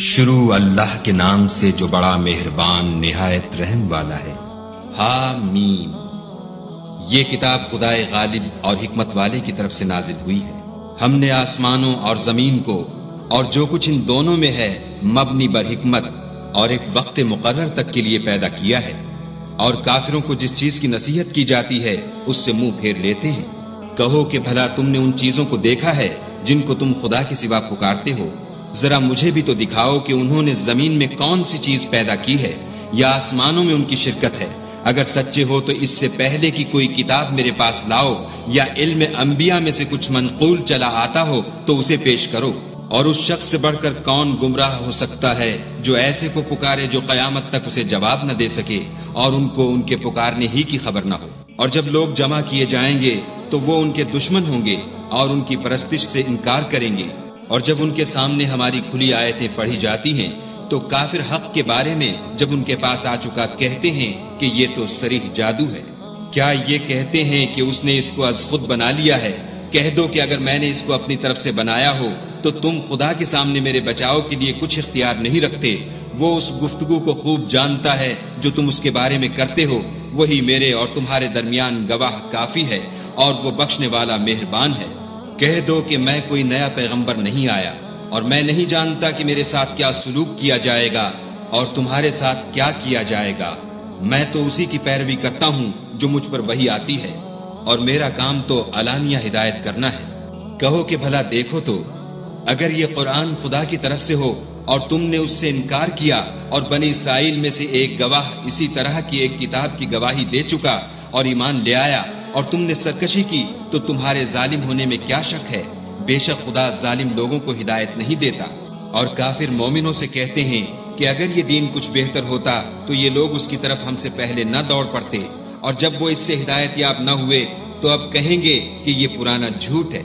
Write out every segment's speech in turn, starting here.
شروع اللہ کے نام سے جو بڑا مہربان نہایت رحم والا ہے۔ حامیم، یہ کتاب خدائے غالب اور حکمت والے کی طرف سے نازل ہوئی ہے۔ ہم نے آسمانوں اور زمین کو اور جو کچھ ان دونوں میں ہے مبنی بر حکمت اور ایک وقت مقرر تک کے لیے پیدا کیا ہے، اور کافروں کو جس چیز کی نصیحت کی جاتی ہے اس سے منہ پھیر لیتے ہیں۔ کہو کہ بھلا تم نے ان چیزوں کو دیکھا ہے جن کو تم خدا کے سوا پکارتے ہو؟ ذرا مجھے بھی تو دکھاؤ کہ انہوں نے زمین میں کون سی چیز پیدا کی ہے یا آسمانوں میں ان کی شرکت ہے۔ اگر سچے ہو تو اس سے پہلے کی کوئی کتاب میرے پاس لاؤ، یا علم انبیاء میں سے کچھ منقول چلا آتا ہو تو اسے پیش کرو۔ اور اس شخص سے بڑھ کر کون گمراہ ہو سکتا ہے جو ایسے کو پکارے جو قیامت تک اسے جواب نہ دے سکے اور ان کو ان کے پکارنے ہی کی خبر نہ ہو۔ اور جب لوگ جمع کیے جائیں گے تو وہ ان کے دشمن ہوں گے اور ان کی پرستش سے انکار کریں گے۔ اور جب ان کے سامنے ہماری کھلی آیتیں پڑھی جاتی ہیں تو کافر حق کے بارے میں جب ان کے پاس آ چکا کہتے ہیں کہ یہ تو صریح جادو ہے۔ کیا یہ کہتے ہیں کہ اس نے اس کو از خود بنا لیا ہے؟ کہہ دو کہ اگر میں نے اس کو اپنی طرف سے بنایا ہو تو تم خدا کے سامنے میرے بچاؤ کے لیے کچھ اختیار نہیں رکھتے۔ وہ اس گفتگو کو خوب جانتا ہے جو تم اس کے بارے میں کرتے ہو، وہی میرے اور تمہارے درمیان گواہ کافی ہے، اور وہ بخشنے والا مہربان ہے۔ کہہ دو کہ میں کوئی نیا پیغمبر نہیں آیا، اور میں نہیں جانتا کہ میرے ساتھ کیا سلوک کیا جائے گا اور تمہارے ساتھ کیا کیا جائے گا۔ میں تو اسی کی پیروی کرتا ہوں جو مجھ پر وحی آتی ہے، اور میرا کام تو علانیہ ہدایت کرنا ہے۔ کہو کہ بھلا دیکھو تو، اگر یہ قرآن خدا کی طرف سے ہو اور تم نے اس سے انکار کیا، اور بنی اسرائیل میں سے ایک گواہ اسی طرح کی ایک کتاب کی گواہی دے چکا اور ایمان لے آیا، اور تم نے سرکشی کی، تو تمہارے ظالم ہونے میں کیا شک ہے؟ بے شک خدا ظالم لوگوں کو ہدایت نہیں دیتا۔ اور کافر مومنوں سے کہتے ہیں کہ اگر یہ دین کچھ بہتر ہوتا تو یہ لوگ اس کی طرف ہم سے پہلے نہ دوڑ پڑتے، اور جب وہ اس سے ہدایت یاب نہ ہوئے تو اب کہیں گے کہ یہ پرانا جھوٹ ہے۔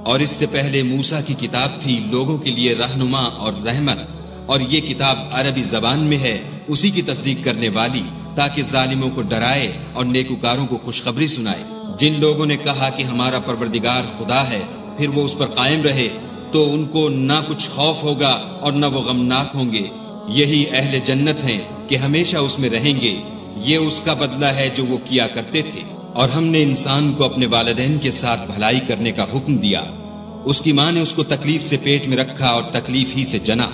اور اس سے پہلے موسیٰ کی کتاب تھی لوگوں کے لیے رہنما اور رحمت، اور یہ کتاب عربی زبان میں ہے اسی کی تصدیق کرنے والی، تاکہ ظالموں کو ڈرائے اور نیکوکاروں کو خوشخبری سنائے۔ جن لوگوں نے کہا کہ ہمارا پروردگار خدا ہے، پھر وہ اس پر قائم رہے، تو ان کو نہ کچھ خوف ہوگا اور نہ وہ غمناک ہوں گے۔ یہی اہل جنت ہیں کہ ہمیشہ اس میں رہیں گے، یہ اس کا بدلہ ہے جو وہ کیا کرتے تھے۔ اور ہم نے انسان کو اپنے والدین کے ساتھ بھلائی کرنے کا حکم دیا۔ اس کی ماں نے اس کو تکلیف سے پیٹ میں رکھا اور تکلیف ہی سے جنا،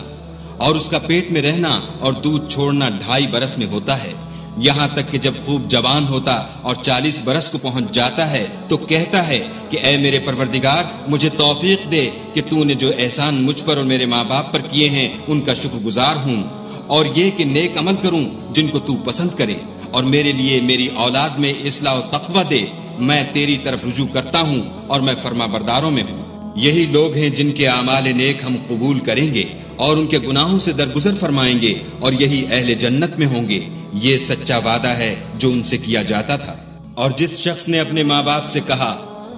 اور اس کا پیٹ میں رہنا اور دودھ چھوڑنا 2.5 برس میں ہوتا ہے، یہاں تک کہ جب خوب جوان ہوتا اور 40 برس کو پہنچ جاتا ہے تو کہتا ہے کہ اے میرے پروردگار، مجھے توفیق دے کہ تو نے جو احسان مجھ پر اور میرے ماں باپ پر کیے ہیں ان کا شکر گزار ہوں، اور یہ کہ نیک عمل کروں جن کو تو پسند کرے، اور میرے لیے میری اولاد میں اصلاح و تقوی دے۔ میں تیری طرف رجوع کرتا ہوں اور میں فرما برداروں میں ہوں۔ یہی لوگ ہیں جن کے اعمال نیک ہم قبول کریں گے اور ان کے گناہوں سے درگزر فرمائیں گے، اور یہی اہل جنت میں ہوں گے۔ یہ سچا وعدہ ہے جو ان سے کیا جاتا تھا۔ اور جس شخص نے اپنے ماں باپ سے کہا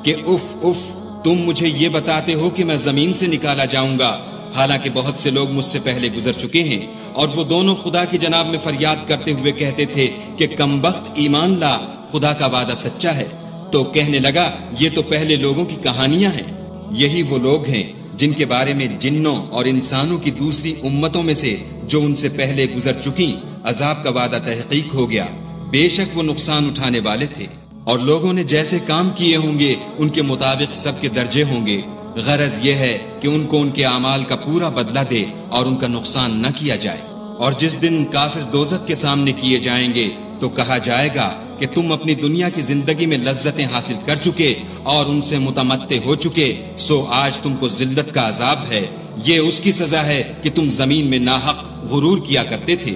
کہ اف اف، تم مجھے یہ بتاتے ہو کہ میں زمین سے نکالا جاؤں گا، حالانکہ بہت سے لوگ مجھ سے پہلے گزر چکے ہیں، اور وہ دونوں خدا کی جناب میں فریاد کرتے ہوئے کہتے تھے کہ کمبخت ایمان لا، خدا کا وعدہ سچا ہے، تو کہنے لگا یہ تو پہلے لوگوں کی کہانیاں ہیں۔ یہی وہ لوگ ہیں جن کے بارے میں جنوں اور انسانوں کی دوسری امتوں میں سے جو ان سے پہلے گزر چکی عذاب کا وعدہ تحقیق ہو گیا، بے شک وہ نقصان اٹھانے والے تھے، اور لوگوں نے جیسے کام کیے ہوں گے ان کے مطابق سب کے درجے ہوں گے۔ غرض یہ ہے کہ ان کو ان کے اعمال کا پورا بدلہ دے اور ان کا نقصان نہ کیا جائے۔ اور جس دن کافر دوزخ کے سامنے کیے جائیں گے تو کہا جائے گا کہ تم اپنی دنیا کی زندگی میں لذتیں حاصل کر چکے اور ان سے متمتع ہو چکے، سو آج تم کو ذلت کا عذاب ہے۔ یہ اس کی سزا ہے کہ تم زمین میں ناحق غرور کیا کرتے تھے،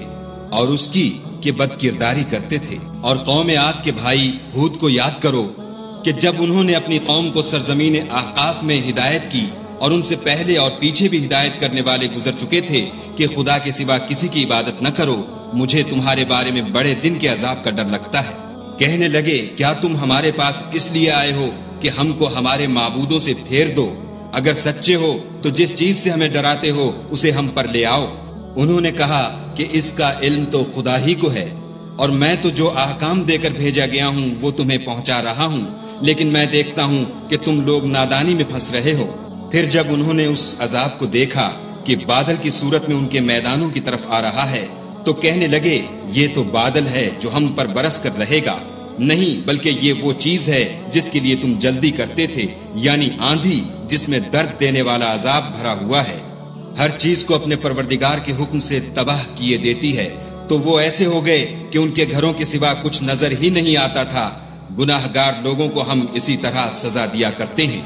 اور اس کی کہ بد کرداری کرتے تھے۔ اور قوم عاد کے بھائی ہود کو یاد کرو کہ جب انہوں نے اپنی قوم کو سرزمین احقاف میں ہدایت کی، اور ان سے پہلے اور پیچھے بھی ہدایت کرنے والے گزر چکے تھے کہ خدا کے سوا کسی کی عبادت نہ کرو، مجھے تمہارے بارے میں بڑے دن کے عذاب کا ڈر لگتا ہے۔ کہنے لگے کیا تم ہمارے پاس اس لیے آئے ہو کہ ہم کو ہمارے معبودوں سے پھیر دو؟ اگر سچے ہو تو جس چیز سے ہمیں ڈراتے ہو اسے ہم پر لے آؤ۔ انہوں نے کہا کہ اس کا علم تو خدا ہی کو ہے، اور میں تو جو احکام دے کر بھیجا گیا ہوں وہ تمہیں پہنچا رہا ہوں، لیکن میں دیکھتا ہوں کہ تم لوگ نادانی میں پھنس رہے ہو۔ پھر جب انہوں نے اس عذاب کو دیکھا کہ بادل کی صورت میں ان کے میدانوں کی طرف آ رہا ہے تو کہنے لگے یہ تو بادل ہے جو ہم پر برس کر رہے گا، نہیں بلکہ یہ وہ چیز ہے جس کے لیے تم جلدی کرتے تھے، یعنی آندھی جس میں درد دینے والا عذاب بھرا ہوا ہے۔ ہر چیز کو اپنے پروردگار کے حکم سے تباہ کیے دیتی ہے، تو وہ ایسے ہو گئے کہ ان کے گھروں کے سوا کچھ نظر ہی نہیں آتا تھا۔ گناہ گار لوگوں کو ہم اسی طرح سزا دیا کرتے ہیں،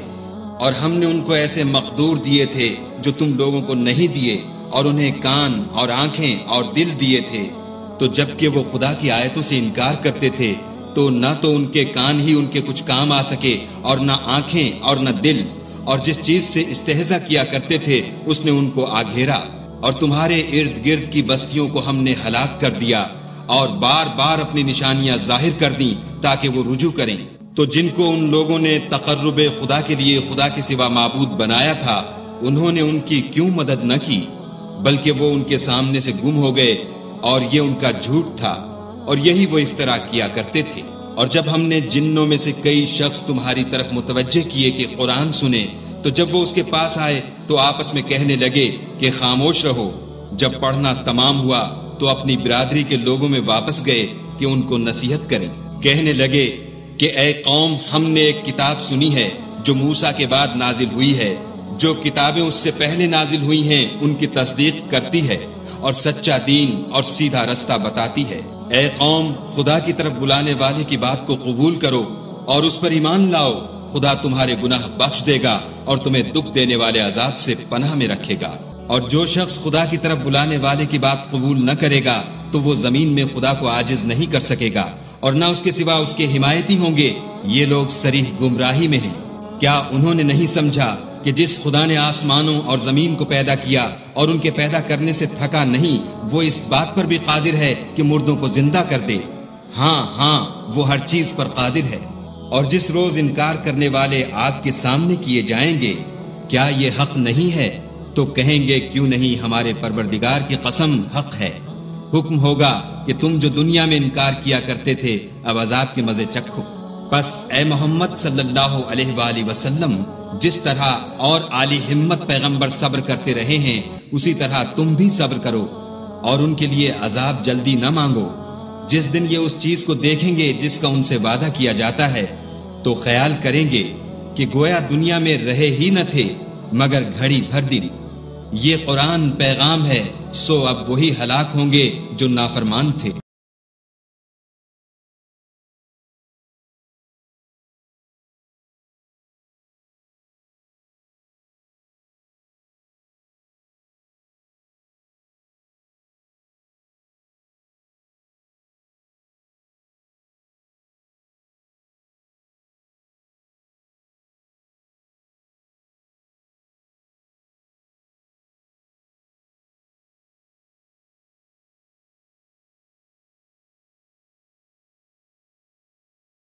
اور ہم نے ان کو ایسے مقدور دیے تھے جو تم لوگوں کو نہیں دیے، اور انہیں کان اور آنکھیں اور دل دیے تھے، تو جب کہ وہ خدا کی آیتوں سے انکار کرتے تھے تو نہ تو ان کے کان ہی ان کے کچھ کام آ سکے اور نہ آنکھیں اور نہ دل، اور جس چیز سے استہزا کیا کرتے تھے اس نے ان کو آ گھیرا، اور تمہارے ارد گرد کی بستیوں کو ہم نے ہلاک کر دیا اور بار بار اپنی نشانیاں ظاہر کر دیں تاکہ وہ رجوع کریں۔ تو جن کو ان لوگوں نے تقرب خدا کے لیے خدا کے سوا معبود بنایا تھا، انہوں نے ان کی کیوں مدد نہ کی، بلکہ وہ ان کے سامنے سے گم ہو گئے، اور یہ ان کا جھوٹ تھا، اور یہی وہ افترا کیا کرتے تھے۔ اور جب ہم نے جنوں میں سے کئی شخص تمہاری طرف متوجہ کیے کہ قرآن سنیں، تو جب وہ اس کے پاس آئے تو آپس میں کہنے لگے کہ خاموش رہو۔ جب پڑھنا تمام ہوا تو اپنی برادری کے لوگوں میں واپس گئے کہ ان کو نصیحت کریں۔ کہنے لگے کہ اے قوم، ہم نے ایک کتاب سنی ہے جو موسیٰ کے بعد نازل ہوئی ہے، جو کتابیں اس سے پہلے نازل ہوئی ہیں ان کی تصدیق کرتی ہے اور سچا دین اور سیدھا رستہ بتاتی ہے۔ اے قوم، خدا کی طرف بلانے والے کی بات کو قبول کرو اور اس پر ایمان لاؤ، خدا تمہارے گناہ بخش دے گا اور تمہیں دکھ دینے والے عذاب سے پناہ میں رکھے گا۔ اور جو شخص خدا کی طرف بلانے والے کی بات قبول نہ کرے گا تو وہ زمین میں خدا کو عاجز نہیں کر سکے گا، اور نہ اس کے سوا اس کے حمایتی ہوں گے۔ یہ لوگ صریح گمراہی میں ہیں۔ کیا انہوں نے نہیں سمجھا کہ جس خدا نے آسمانوں اور زمین کو پیدا کیا اور ان کے پیدا کرنے سے تھکا نہیں، وہ اس بات پر بھی قادر ہے کہ مردوں کو زندہ کر دے؟ ہاں، وہ ہر چیز پر قادر ہے۔ اور جس روز انکار کرنے والے آگ کے سامنے کیے جائیں گے، کیا یہ حق نہیں ہے؟ تو کہیں گے کیوں نہیں، ہمارے پروردگار کی قسم حق ہے۔ حکم ہوگا کہ تم جو دنیا میں انکار کیا کرتے تھے اب عذاب کے مزے چکھو۔ پس اے محمد صلی اللہ علیہ وآلہ وسلم، جس طرح اور عالی ہمت پیغمبر صبر کرتے رہے ہیں اسی طرح تم بھی صبر کرو، اور ان کے لیے عذاب جلدی نہ مانگو۔ جس دن یہ اس چیز کو دیکھیں گے جس کا ان سے وعدہ کیا جاتا ہے تو خیال کریں گے کہ گویا دنیا میں رہے ہی نہ تھے مگر گھڑی بھر دن۔ یہ قرآن پیغام ہے، سو اب وہی ہلاک ہوں گے جو نافرمان تھے۔